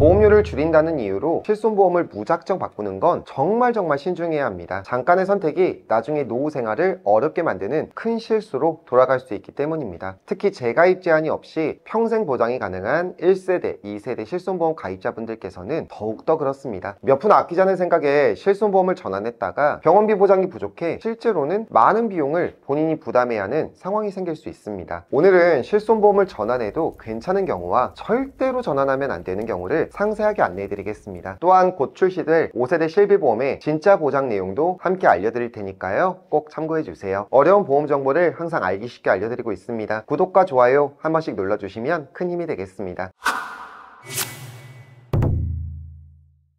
보험료를 줄인다는 이유로 실손보험을 무작정 바꾸는 건 정말 신중해야 합니다. 잠깐의 선택이 나중에 노후 생활을 어렵게 만드는 큰 실수로 돌아갈 수 있기 때문입니다. 특히 재가입 제한이 없이 평생 보장이 가능한 1세대, 2세대 실손보험 가입자분들께서는 더욱더 그렇습니다. 몇 푼 아끼자는 생각에 실손보험을 전환했다가 병원비 보장이 부족해 실제로는 많은 비용을 본인이 부담해야 하는 상황이 생길 수 있습니다. 오늘은 실손보험을 전환해도 괜찮은 경우와 절대로 전환하면 안 되는 경우를 상세하게 안내해 드리겠습니다. 또한 곧 출시될 5세대 실비보험의 진짜 보장 내용도 함께 알려드릴 테니까요, 꼭 참고해 주세요. 어려운 보험 정보를 항상 알기 쉽게 알려드리고 있습니다. 구독과 좋아요 한 번씩 눌러주시면 큰 힘이 되겠습니다.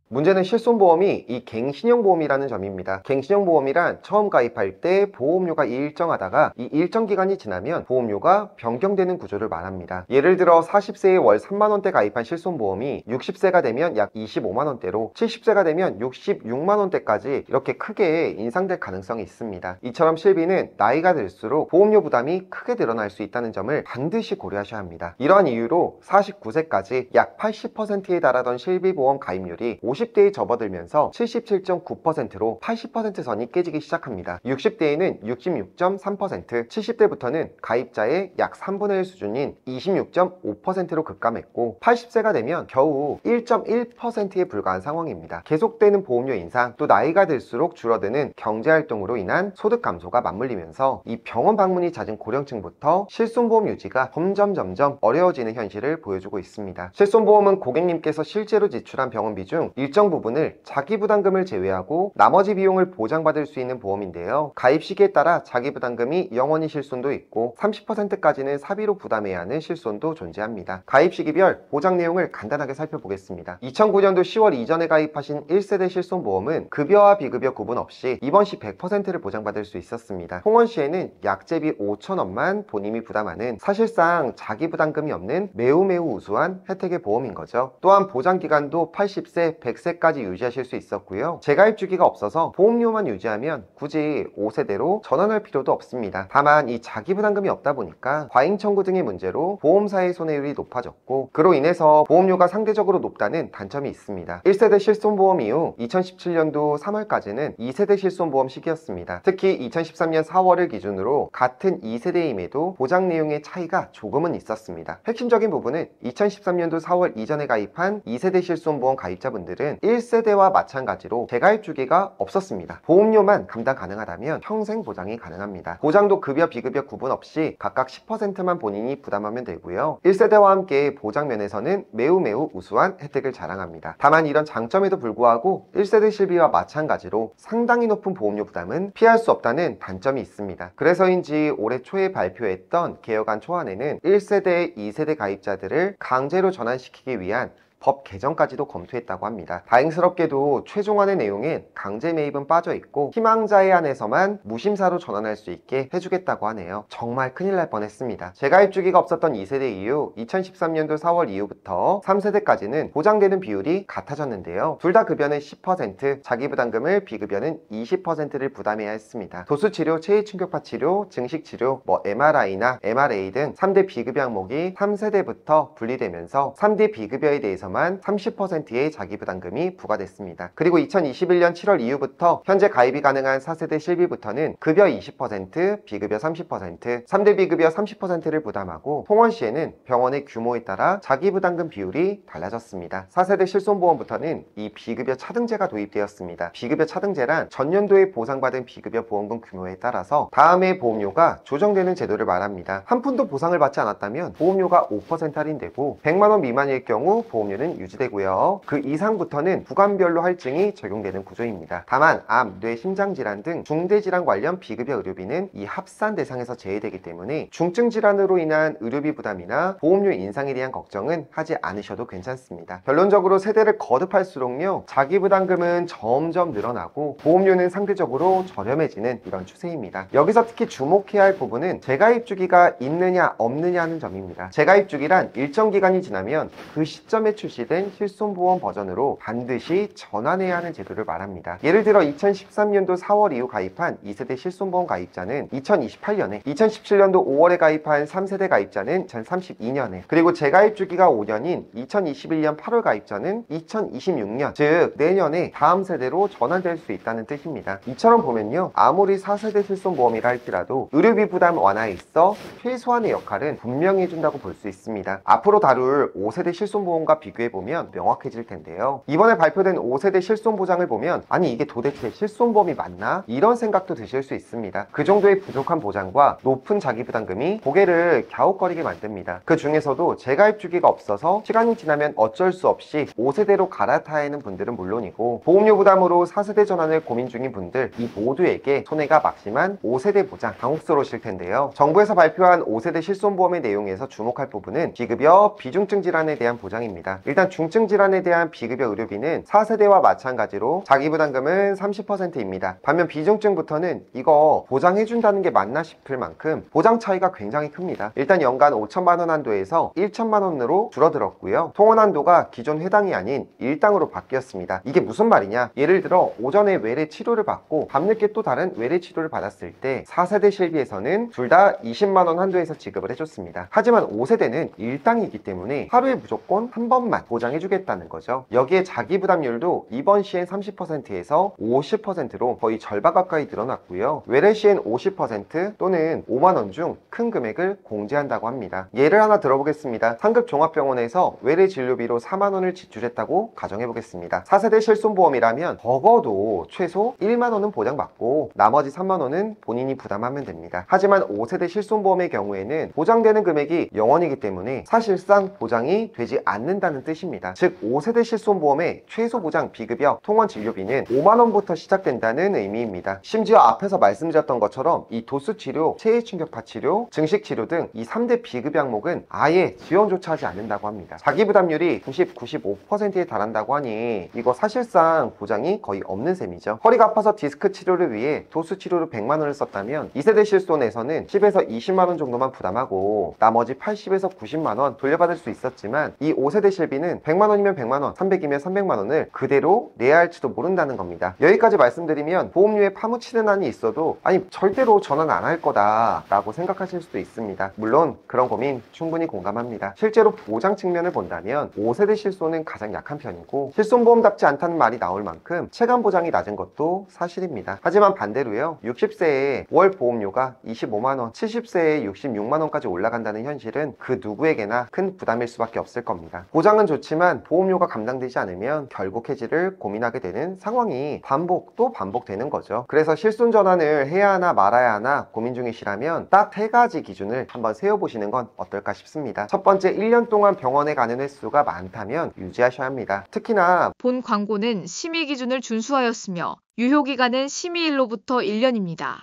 문제는 실손보험이 이 갱신형보험이라는 점입니다. 갱신형보험이란 처음 가입할 때 보험료가 일정하다가 이 일정 기간이 지나면 보험료가 변경되는 구조를 말합니다. 예를 들어 40세에 월 3만원대 가입한 실손보험이 60세가 되면 약 25만원대로, 70세가 되면 66만원대까지 이렇게 크게 인상될 가능성이 있습니다. 이처럼 실비는 나이가 들수록 보험료 부담이 크게 늘어날 수 있다는 점을 반드시 고려하셔야 합니다. 이러한 이유로 49세까지 약 80%에 달하던 실비보험 가입률이 50대에 접어들면서 77.9%로 80% 선이 깨지기 시작합니다. 60대에는 66.3%, 70대부터는 가입자의 약 3분의 1 수준인 26.5%로 급감했고 80세가 되면 겨우 1.1%에 불과한 상황입니다. 계속되는 보험료 인상, 또 나이가 들수록 줄어드는 경제활동으로 인한 소득 감소가 맞물리면서 이 병원 방문이 잦은 고령층부터 실손보험 유지가 점점 어려워지는 현실을 보여주고 있습니다. 실손보험은 고객님께서 실제로 지출한 병원비 중 일정 부분을 자기부담금을 제외하고 나머지 비용을 보장받을 수 있는 보험인데요. 가입 시기에 따라 자기부담금이 0원이 실손도 있고 30%까지는 사비로 부담해야 하는 실손도 존재합니다. 가입 시기별 보장 내용을 간단하게 살펴보겠습니다. 2009년도 10월 이전에 가입하신 1세대 실손보험은 급여와 비급여 구분 없이 입원 시 100%를 보장받을 수 있었습니다. 통원 시에는 약제비 5,000원만 본인이 부담하는 사실상 자기부담금이 없는 매우 우수한 혜택의 보험인 거죠. 또한 보장기간도 80세, 100세까지 유지하실 수 있었고요. 재가입 주기가 없어서 보험료만 유지하면 굳이 5세대로 전환할 필요도 없습니다. 다만 이 자기부담금이 없다 보니까 과잉 청구 등의 문제로 보험사의 손해율이 높아졌고, 그로 인해서 보험료가 상대적으로 높다는 단점이 있습니다. 1세대 실손보험 이후 2017년도 3월까지는 2세대 실손보험 시기였습니다. 특히 2013년 4월을 기준으로 같은 2세대임에도 보장 내용의 차이가 조금은 있었습니다. 핵심적인 부분은 2013년도 4월 이전에 가입한 2세대 실손보험 가입자분들은 1세대와 마찬가지로 재가입 주기가 없었습니다. 보험료만 감당 가능하다면 평생 보장이 가능합니다. 보장도 급여 비급여 구분 없이 각각 10%만 본인이 부담하면 되고요. 1세대와 함께 보장 면에서는 매우 우수한 혜택을 자랑합니다. 다만 이런 장점에도 불구하고 1세대 실비와 마찬가지로 상당히 높은 보험료 부담은 피할 수 없다는 단점이 있습니다. 그래서인지 올해 초에 발표했던 개혁안 초안에는 1세대, 2세대 가입자들을 강제로 전환시키기 위한 법 개정까지도 검토했다고 합니다. 다행스럽게도 최종안의 내용엔 강제 매입은 빠져있고 희망자에 한해서만 무심사로 전환할 수 있게 해주겠다고 하네요. 정말 큰일 날 뻔했습니다. 재가입 주기가 없었던 2세대 이후 2013년도 4월 이후부터 3세대까지는 보장되는 비율이 같아졌는데요. 둘 다 급여는 10%, 자기부담금을 비급여는 20%를 부담해야 했습니다. 도수치료, 체위충격파 치료, 증식치료, MRI나 MRA 등 3대 비급여 항목이 3세대부터 분리되면서 3대 비급여에 대해서 30%의 자기부담금이 부과됐습니다. 그리고 2021년 7월 이후부터 현재 가입이 가능한 4세대 실비부터는 급여 20%, 비급여 30%, 3대 비급여 30%를 부담하고 통원 시에는 병원의 규모에 따라 자기부담금 비율이 달라졌습니다. 4세대 실손보험부터는 이 비급여 차등제가 도입되었습니다. 비급여 차등제란 전년도에 보상받은 비급여 보험금 규모에 따라서 다음 해 보험료가 조정되는 제도를 말합니다. 한 푼도 보상을 받지 않았다면 보험료가 5% 할인되고 100만원 미만일 경우 보험료는 유지되고요. 그 이상부터는 구간별로 할증이 적용되는 구조입니다. 다만 암, 뇌, 심장질환 등 중대질환 관련 비급여 의료비는 이 합산 대상에서 제외되기 때문에 중증 질환으로 인한 의료비 부담이나 보험료 인상에 대한 걱정은 하지 않으셔도 괜찮습니다. 결론적으로 세대를 거듭할수록요, 자기부담금은 점점 늘어나고 보험료는 상대적으로 저렴해지는 이런 추세입니다. 여기서 특히 주목해야 할 부분은 재가입 주기가 있느냐 없느냐 하는 점입니다. 재가입 주기란 일정 기간이 지나면 그 시점에 출시 출시된 실손보험 버전으로 반드시 전환해야 하는 제도를 말합니다. 예를 들어 2013년도 4월 이후 가입한 2세대 실손보험 가입자는 2028년에, 2017년도 5월에 가입한 3세대 가입자는 2032년에, 그리고 재가입 주기가 5년인 2021년 8월 가입자는 2026년, 즉 내년에 다음 세대로 전환될 수 있다는 뜻입니다. 이처럼 보면요, 아무리 4세대 실손보험이라 할지라도 의료비 부담 완화에 있어 최소한의 역할은 분명히 해준다고 볼 수 있습니다. 앞으로 다룰 5세대 실손보험과 비교해보면 명확해질 텐데요. 이번에 발표된 5세대 실손보장을 보면 아니 이게 도대체 실손보험이 맞나? 이런 생각도 드실 수 있습니다. 그 정도의 부족한 보장과 높은 자기부담금이 고개를 갸웃거리게 만듭니다. 그 중에서도 재가입 주기가 없어서 시간이 지나면 어쩔 수 없이 5세대로 갈아타야 하는 분들은 물론이고, 보험료 부담으로 4세대 전환을 고민 중인 분들, 이 모두에게 손해가 막심한 5세대 보장 당혹스러우실 텐데요. 정부에서 발표한 5세대 실손보험의 내용에서 주목할 부분은 비급여, 비중증 질환에 대한 보장입니다. 일단 중증 질환에 대한 비급여 의료비는 4세대와 마찬가지로 자기부담금은 30%입니다. 반면 비중증부터는 이거 보장해준다는 게 맞나 싶을 만큼 보장 차이가 굉장히 큽니다. 일단 연간 5천만 원 한도에서 1천만 원으로 줄어들었고요. 통원 한도가 기존 회당이 아닌 일당으로 바뀌었습니다. 이게 무슨 말이냐? 예를 들어 오전에 외래 치료를 받고 밤늦게 또 다른 외래 치료를 받았을 때 4세대 실비에서는 둘 다 20만 원 한도에서 지급을 해줬습니다. 하지만 5세대는 일당이기 때문에 하루에 무조건 한 번만 보장해주겠다는 거죠. 여기에 자기부담률도 이번 시엔 30%에서 50%로 거의 절반 가까이 늘어났고요. 외래 시엔 50% 또는 5만 원 중 큰 금액을 공제한다고 합니다. 예를 하나 들어보겠습니다. 상급 종합병원에서 외래 진료비로 4만 원을 지출했다고 가정해보겠습니다. 4세대 실손보험이라면 적어도 최소 1만 원은 보장받고 나머지 3만 원은 본인이 부담하면 됩니다. 하지만 5세대 실손보험의 경우에는 보장되는 금액이 0원이기 때문에 사실상 보장이 되지 않는다는 뜻입니다. 즉 5세대 실손보험의 최소 보장 비급여 통원 진료비는 5만 원부터 시작된다는 의미입니다. 심지어 앞에서 말씀드렸던 것처럼 이 도수치료, 체해충격파 치료, 증식치료 등 이 3대 비급여 항목은 아예 지원조차 하지 않는다고 합니다. 자기부담률이 90, 95%에 달한다고 하니 이거 사실상 보장이 거의 없는 셈이죠. 허리가 아파서 디스크 치료를 위해 도수치료로 100만 원을 썼다면 2세대 실손에서는 10에서 20만 원 정도만 부담하고 나머지 80에서 90만 원 돌려받을 수 있었지만 이 5세대 실비는 100만 원이면 100만 원, 300이면 300만 원을 그대로 내야 할지도 모른다는 겁니다. 여기까지 말씀드리면 보험료에 파묻히는 한이 있어도 아니 절대로 전환 안 할 거다 라고 생각하실 수도 있습니다. 물론 그런 고민 충분히 공감합니다. 실제로 보장 측면을 본다면 5세대 실손은 가장 약한 편이고 실손보험답지 않다는 말이 나올 만큼 체감 보장이 낮은 것도 사실입니다. 하지만 반대로요, 60세에 월 보험료가 25만원, 70세에 66만원까지 올라간다는 현실은 그 누구에게나 큰 부담일 수밖에 없을 겁니다. 보장은 좋지만 보험료가 감당되지 않으면 결국 해지를 고민하게 되는 상황이 반복 또 반복되는 거죠. 그래서 실손 전환을 해야 하나 말아야 하나 고민 중이시라면 딱 3가지 기준을 한번 세워보시는 건 어떨까 싶습니다. 첫 번째, 1년 동안 병원에 가는 횟수가 많다면 유지하셔야 합니다. 특히나 본 광고는 심의 기준을 준수하였으며 유효기간은 심의일로부터 1년입니다.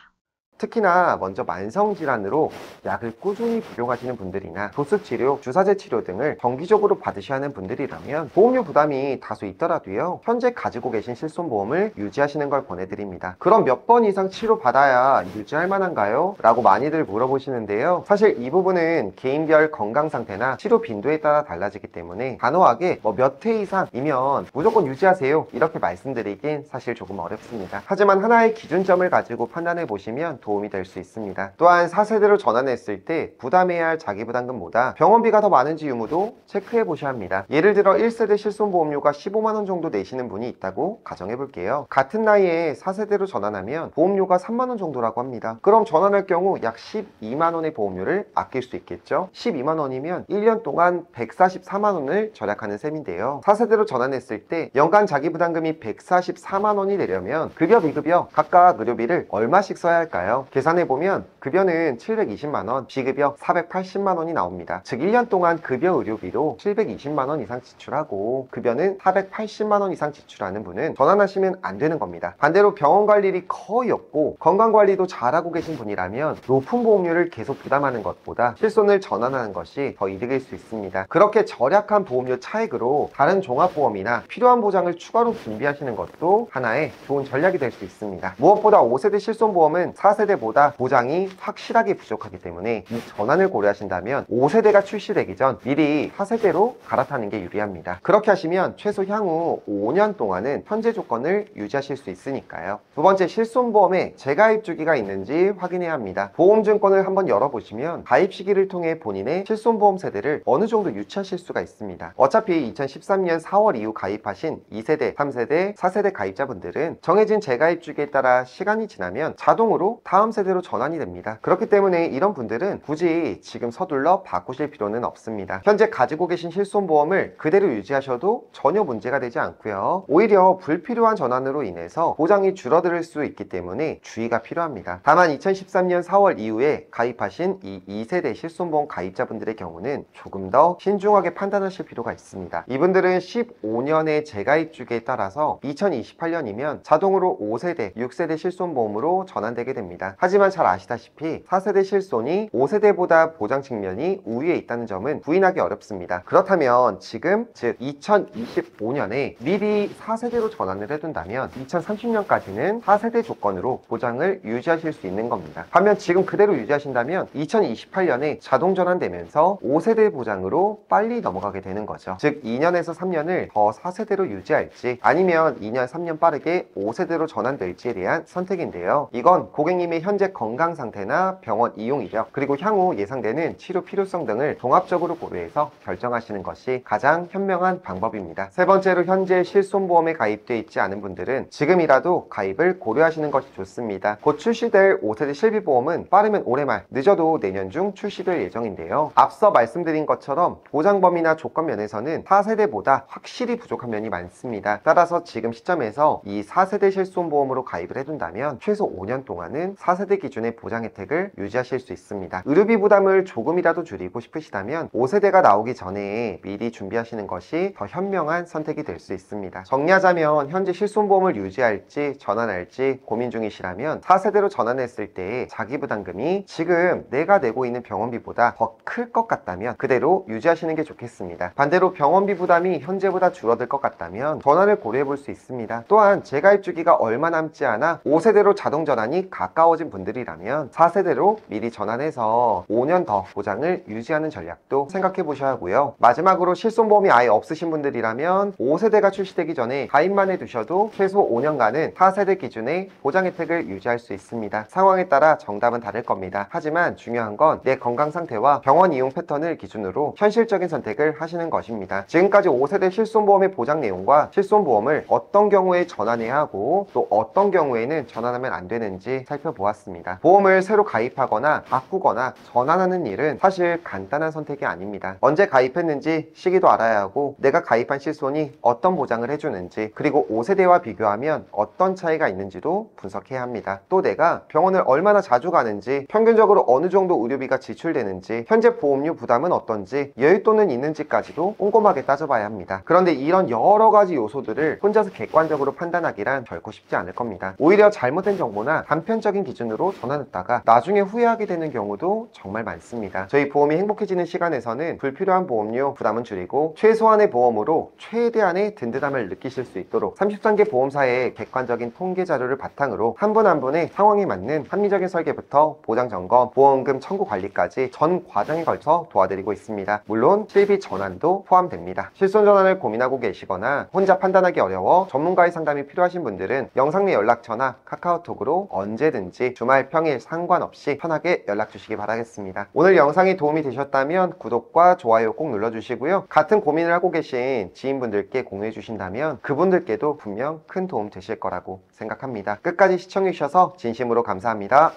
특히나 먼저 만성질환으로 약을 꾸준히 복용하시는 분들이나 도수치료, 주사제 치료 등을 정기적으로 받으셔야 하는 분들이라면 보험료 부담이 다소 있더라도요, 현재 가지고 계신 실손보험을 유지하시는 걸 권해드립니다. 그럼 몇 번 이상 치료받아야 유지할 만한가요? 라고 많이들 물어보시는데요. 사실 이 부분은 개인별 건강 상태나 치료 빈도에 따라 달라지기 때문에 단호하게 몇 회 이상이면 무조건 유지하세요 이렇게 말씀드리긴 사실 조금 어렵습니다. 하지만 하나의 기준점을 가지고 판단해 보시면 도움이 될 수 있습니다. 또한 4세대로 전환했을 때 부담해야 할 자기부담금보다 병원비가 더 많은지 유무도 체크해 보셔야 합니다. 예를 들어 1세대 실손보험료가 15만원 정도 내시는 분이 있다고 가정해 볼게요. 같은 나이에 4세대로 전환하면 보험료가 3만원 정도라고 합니다. 그럼 전환할 경우 약 12만원의 보험료를 아낄 수 있겠죠. 12만원이면 1년 동안 144만원을 절약하는 셈인데요. 4세대로 전환했을 때 연간 자기부담금이 144만원이 되려면 급여, 비급여 각각 의료비를 얼마씩 써야 할까요? 계산해보면 급여는 720만원, 비급여 480만원이 나옵니다. 즉 1년 동안 급여 의료비로 720만원 이상 지출하고 급여는 480만원 이상 지출하는 분은 전환하시면 안 되는 겁니다. 반대로 병원 갈 일이 거의 없고 건강관리도 잘하고 계신 분이라면 높은 보험료를 계속 부담하는 것보다 실손을 전환하는 것이 더 이득일 수 있습니다. 그렇게 절약한 보험료 차액으로 다른 종합보험이나 필요한 보장을 추가로 준비하시는 것도 하나의 좋은 전략이 될 수 있습니다. 무엇보다 5세대 실손보험은 4세대 4세대보다 보장이 확실하게 부족하기 때문에 이 전환을 고려하신다면 5세대가 출시되기 전 미리 4세대로 갈아타는 게 유리합니다. 그렇게 하시면 최소 향후 5년 동안은 현재 조건을 유지하실 수 있으니까요. 두 번째, 실손보험에 재가입 주기가 있는지 확인해야 합니다. 보험증권을 한번 열어보시면 가입 시기를 통해 본인의 실손보험 세대를 어느 정도 유치하실 수가 있습니다. 어차피 2013년 4월 이후 가입하신 2세대, 3세대, 4세대 가입자분들은 정해진 재가입 주기에 따라 시간이 지나면 자동으로 다음 세대로 전환이 됩니다. 그렇기 때문에 이런 분들은 굳이 지금 서둘러 바꾸실 필요는 없습니다. 현재 가지고 계신 실손보험을 그대로 유지하셔도 전혀 문제가 되지 않고요. 오히려 불필요한 전환으로 인해서 보장이 줄어들 수 있기 때문에 주의가 필요합니다. 다만 2013년 4월 이후에 가입하신 이 2세대 실손보험 가입자분들의 경우는 조금 더 신중하게 판단하실 필요가 있습니다. 이분들은 15년의 재가입 주기에 따라서 2028년이면 자동으로 5세대, 6세대 실손보험으로 전환되게 됩니다. 하지만 잘 아시다시피 4세대 실손이 5세대보다 보장 측면이 우위에 있다는 점은 부인하기 어렵습니다. 그렇다면 지금 즉 2025년에 미리 4세대로 전환을 해둔다면 2030년까지는 4세대 조건으로 보장을 유지하실 수 있는 겁니다. 반면 지금 그대로 유지하신다면 2028년에 자동 전환되면서 5세대 보장으로 빨리 넘어가게 되는 거죠. 즉 2년에서 3년을 더 4세대로 유지할지 아니면 2년, 3년 빠르게 5세대로 전환될지에 대한 선택인데요. 이건 고객님의 현재 건강 상태나 병원 이용 이력 그리고 향후 예상되는 치료 필요성 등을 종합적으로 고려해서 결정하시는 것이 가장 현명한 방법입니다. 세 번째로, 현재 실손보험에 가입되어 있지 않은 분들은 지금이라도 가입을 고려하시는 것이 좋습니다. 곧 출시될 5세대 실비보험은 빠르면 올해 말, 늦어도 내년 중 출시될 예정인데요. 앞서 말씀드린 것처럼 보장 범위나 조건 면에서는 4세대보다 확실히 부족한 면이 많습니다. 따라서 지금 시점에서 이 4세대 실손보험으로 가입을 해둔다면 최소 5년 동안은 4세대 기준의 보장 혜택을 유지하실 수 있습니다. 의료비 부담을 조금이라도 줄이고 싶으시다면 5세대가 나오기 전에 미리 준비하시는 것이 더 현명한 선택이 될 수 있습니다. 정리하자면 현재 실손보험을 유지할지 전환할지 고민 중이시라면 4세대로 전환했을 때 자기부담금이 지금 내가 내고 있는 병원비보다 더 클 것 같다면 그대로 유지하시는 게 좋겠습니다. 반대로 병원비 부담이 현재보다 줄어들 것 같다면 전환을 고려해 볼 수 있습니다. 또한 재가입 주기가 얼마 남지 않아 5세대로 자동 전환이 가까워진 분들이라면 4세대로 미리 전환해서 5년 더 보장을 유지하는 전략도 생각해 보셔야 하고요. 마지막으로 실손보험이 아예 없으신 분들이라면 5세대가 출시되기 전에 가입만 해두셔도 최소 5년간은 4세대 기준의 보장 혜택을 유지할 수 있습니다. 상황에 따라 정답은 다를 겁니다. 하지만 중요한 건 내 건강 상태와 병원 이용 패턴을 기준으로 현실적인 선택을 하시는 것입니다. 지금까지 5세대 실손보험의 보장 내용과 실손보험을 어떤 경우에 전환해야 하고 또 어떤 경우에는 전환하면 안 되는지 살펴보았습니다. 보험을 새로 가입하거나 바꾸거나 전환하는 일은 사실 간단한 선택이 아닙니다. 언제 가입했는지 시기도 알아야 하고 내가 가입한 실손이 어떤 보장을 해주는지 그리고 5세대와 비교하면 어떤 차이가 있는지도 분석해야 합니다. 또 내가 병원을 얼마나 자주 가는지 평균적으로 어느 정도 의료비가 지출되는지 현재 보험료 부담은 어떤지 여윳돈은 있는지까지도 꼼꼼하게 따져봐야 합니다. 그런데 이런 여러 가지 요소들을 혼자서 객관적으로 판단하기란 결코 쉽지 않을 겁니다. 오히려 잘못된 정보나 단편적인 기준으로 전환했다가 나중에 후회하게 되는 경우도 정말 많습니다. 저희 보험이 행복해지는 시간에서는 불필요한 보험료 부담은 줄이고 최소한의 보험으로 최대한의 든든함을 느끼실 수 있도록 33개 보험사의 객관적인 통계 자료를 바탕으로 한 분 한 분의 상황에 맞는 합리적인 설계부터 보장 점검, 보험금 청구 관리까지 전 과정에 걸쳐 도와드리고 있습니다. 물론 실비 전환도 포함됩니다. 실손 전환을 고민하고 계시거나 혼자 판단하기 어려워 전문가의 상담이 필요하신 분들은 영상 내 연락처나 카카오톡으로 언제든지 주말 평일 상관없이 편하게 연락 주시기 바라겠습니다. 오늘 영상이 도움이 되셨다면 구독과 좋아요 꼭 눌러주시고요. 같은 고민을 하고 계신 지인분들께 공유해 주신다면 그분들께도 분명 큰 도움 되실 거라고 생각합니다. 끝까지 시청해 주셔서 진심으로 감사합니다.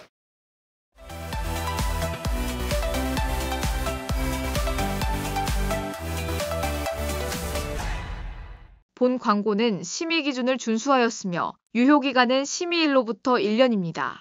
본 광고는 심의 기준을 준수하였으며 유효기간은 심의일로부터 1년입니다.